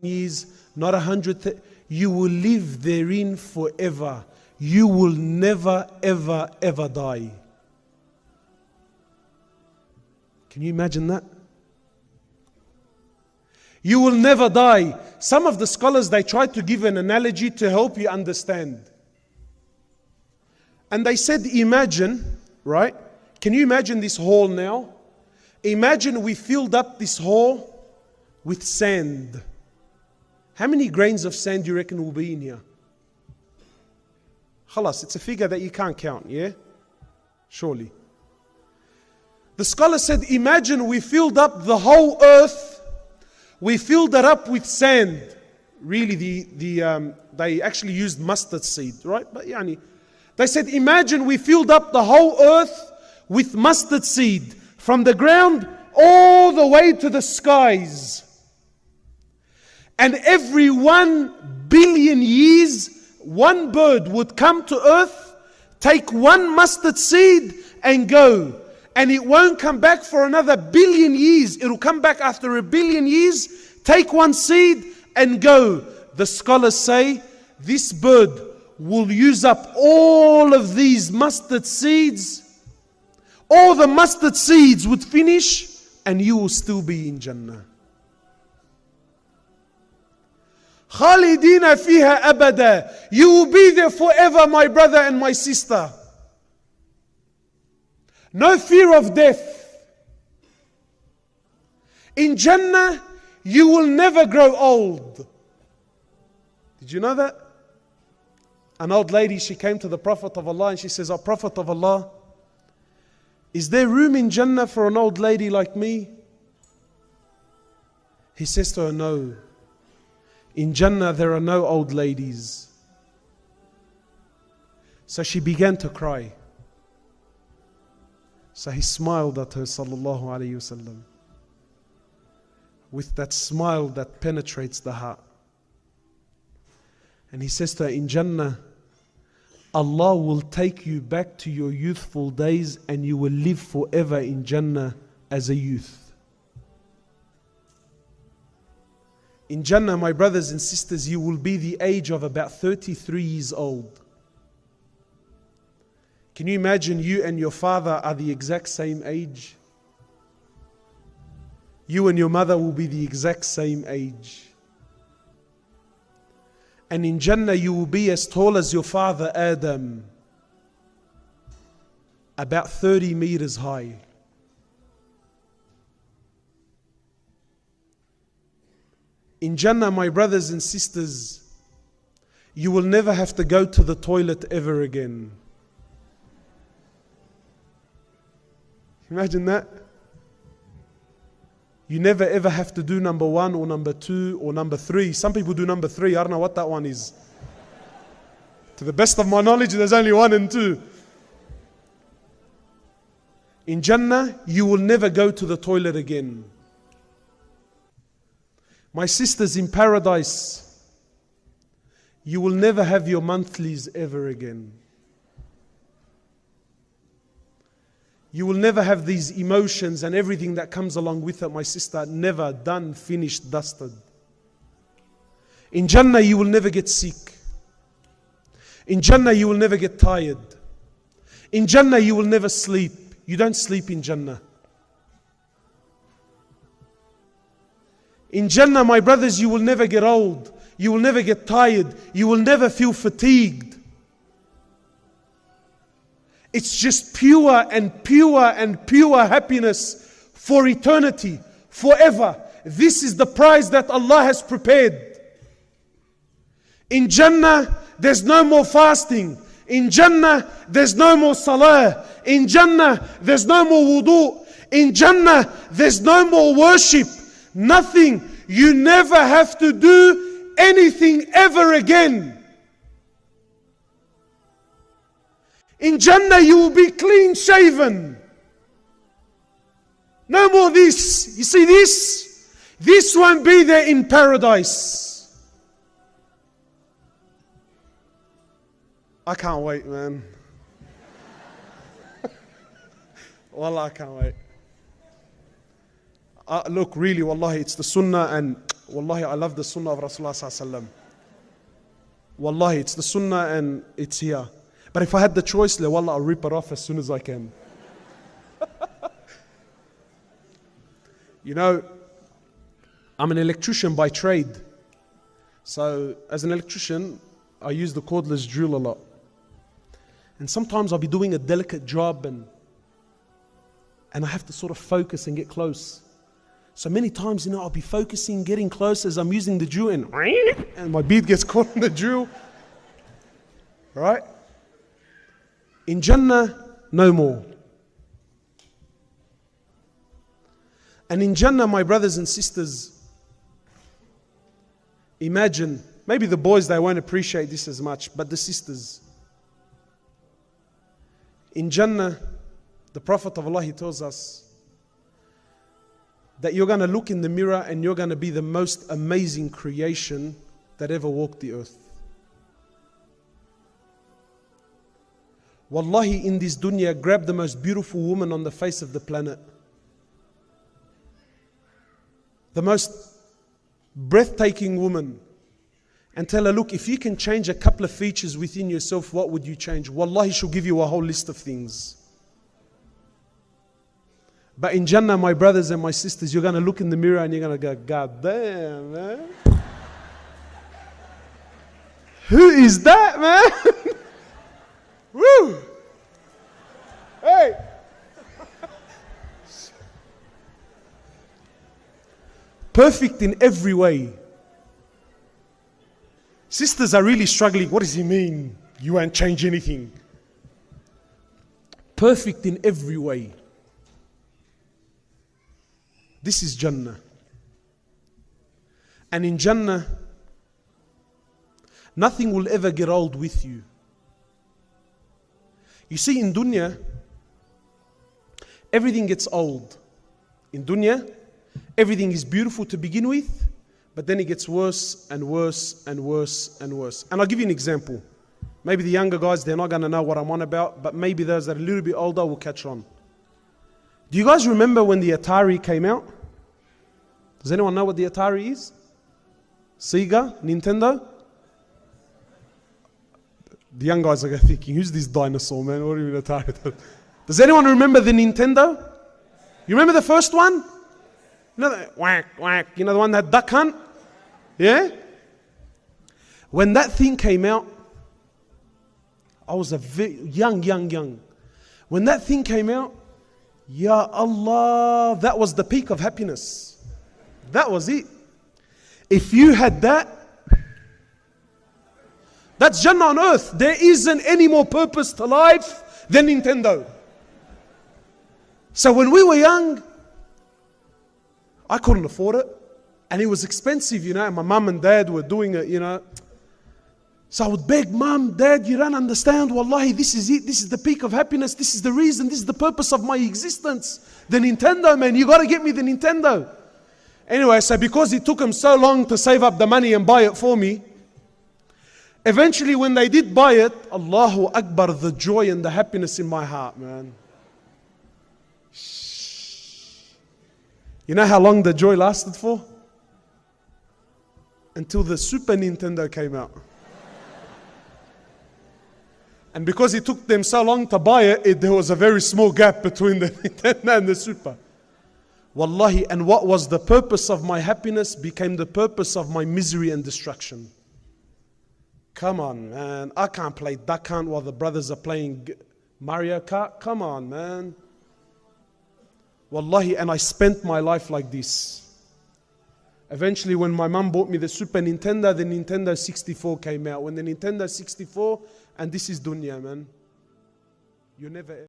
years, not 100. You will live therein forever. You will never, ever, ever die. Can you imagine that? You will never die. Some of the scholars, they tried to give an analogy to help you understand. And they said, imagine, right? Can you imagine this hall now? Imagine we filled up this hall with sand. How many grains of sand do you reckon will be in here? Khalas, it's a figure that you can't count, yeah? Surely. The scholar said, imagine we filled up the whole earth, we filled it up with sand. Really, they actually used mustard seed, right? But yani, they said, imagine we filled up the whole earth with mustard seed, from the ground all the way to the skies. And every 1 billion years, one bird would come to earth, take one mustard seed and go. And it won't come back for another 1 billion years. It will come back after 1 billion years, take one seed and go. The scholars say this bird will use up all of these mustard seeds. All the mustard seeds would finish and you will still be in Jannah. Khalidina fiha abada. You will be there forever, my brother and my sister. No fear of death. In Jannah, you will never grow old. Did you know that? An old lady, she came to the Prophet of Allah and she says, "Oh Prophet of Allah, is there room in Jannah for an old lady like me?" He says to her, "No. In Jannah there are no old ladies." So she began to cry. So he smiled at her, sallallahu alayhi wasallam, with that smile that penetrates the heart. And he says to her, in Jannah, Allah will take you back to your youthful days and you will live forever in Jannah as a youth. In Jannah, my brothers and sisters, you will be the age of about 33 years old. Can you imagine you and your father are the exact same age? You and your mother will be the exact same age. And in Jannah you will be as tall as your father Adam, about 30 meters high. In Jannah, my brothers and sisters, you will never have to go to the toilet ever again. Imagine that. You never ever have to do number 1 or number 2 or number 3. Some people do number 3. I don't know what that one is. To the best of my knowledge, there's only 1 and 2. In Jannah, you will never go to the toilet again. My sisters, in paradise, you will never have your monthlies ever again. You will never have these emotions and everything that comes along with it, my sister. Never. Done, finished, dusted. In Jannah, you will never get sick. In Jannah, you will never get tired. In Jannah, you will never sleep. You don't sleep in Jannah. In Jannah, my brothers, you will never get old. You will never get tired. You will never feel fatigued. It's just pure and pure and pure happiness for eternity, forever. This is the prize that Allah has prepared. In Jannah, there's no more fasting. In Jannah, there's no more salah. In Jannah, there's no more wudu. In Jannah, there's no more worship. Nothing. You never have to do anything ever again. In Jannah, you will be clean shaven. No more this. You see this? This won't be there in paradise. I can't wait, man. Wallah, I can't wait. Look, really, wallahi, it's the sunnah and Wallahi, I love the sunnah of Rasulullah sallallahu alaihi wasallam. Wallahi, it's the sunnah and it's here. But if I had the choice, wallah, I'll rip it off as soon as I can. You know, I'm an electrician by trade. So as an electrician, I use the cordless drill a lot. And sometimes I'll be doing a delicate job and I have to sort of focus and get close. So many times, I'll be focusing, getting close as I'm using the drill and my bead gets caught in the drill. Right? In Jannah, no more. And in Jannah, my brothers and sisters, imagine, maybe the boys, they won't appreciate this as much, but the sisters. In Jannah, the Prophet of Allah, he tells us that you're going to look in the mirror and you're going to be the most amazing creation that ever walked the earth. Wallahi, in this dunya, grab the most beautiful woman on the face of the planet. The most breathtaking woman. And tell her, look, if you can change a couple of features within yourself, what would you change? Wallahi, she'll give you a whole list of things. But in Jannah, my brothers and my sisters, you're going to look in the mirror and you're going to go, God damn, man. Who is that, man? Woo! Hey! Perfect in every way. Sisters are really struggling. What does he mean? You won't change anything. Perfect in every way. This is Jannah. And in Jannah, nothing will ever get old with you. You see, in dunya, everything gets old. In dunya, everything is beautiful to begin with, but then it gets worse and worse and worse and worse. And I'll give you an example. Maybe the younger guys, they're not going to know what I'm on about, but maybe those that are a little bit older will catch on. Do you guys remember when the Atari came out? Does anyone know what the Atari is? Sega? Nintendo? The young guys are thinking, who's this dinosaur, man? What do you mean Atari? Does anyone remember the Nintendo? You remember the first one? You know, whack, whack. You know the one that duck hunt? Yeah? When that thing came out, I was a young. When that thing came out, Ya Allah, that was the peak of happiness. That was it. If you had that, that's Jannah on earth. There isn't any more purpose to life than Nintendo. So when we were young, I couldn't afford it. And it was expensive, and my mum and dad were doing it, So I would beg, Mum, Dad, you don't understand. Wallahi, this is it. This is the peak of happiness. This is the reason. This is the purpose of my existence. The Nintendo, man. You got to get me the Nintendo. Anyway, so because it took them so long to save up the money and buy it for me, eventually when they did buy it, Allahu Akbar, the joy and the happiness in my heart, man. You know how long the joy lasted for? Until the Super Nintendo came out. And because it took them so long to buy it, there was a very small gap between the Nintendo and the Super. Wallahi, and what was the purpose of my happiness became the purpose of my misery and destruction. Come on, man. I can't play Duck Hunt while the brothers are playing Mario Kart. Come on, man. Wallahi, and I spent my life like this. Eventually, when my mum bought me the Super Nintendo, the Nintendo 64 came out. When the Nintendo 64, and this is dunya, man. You never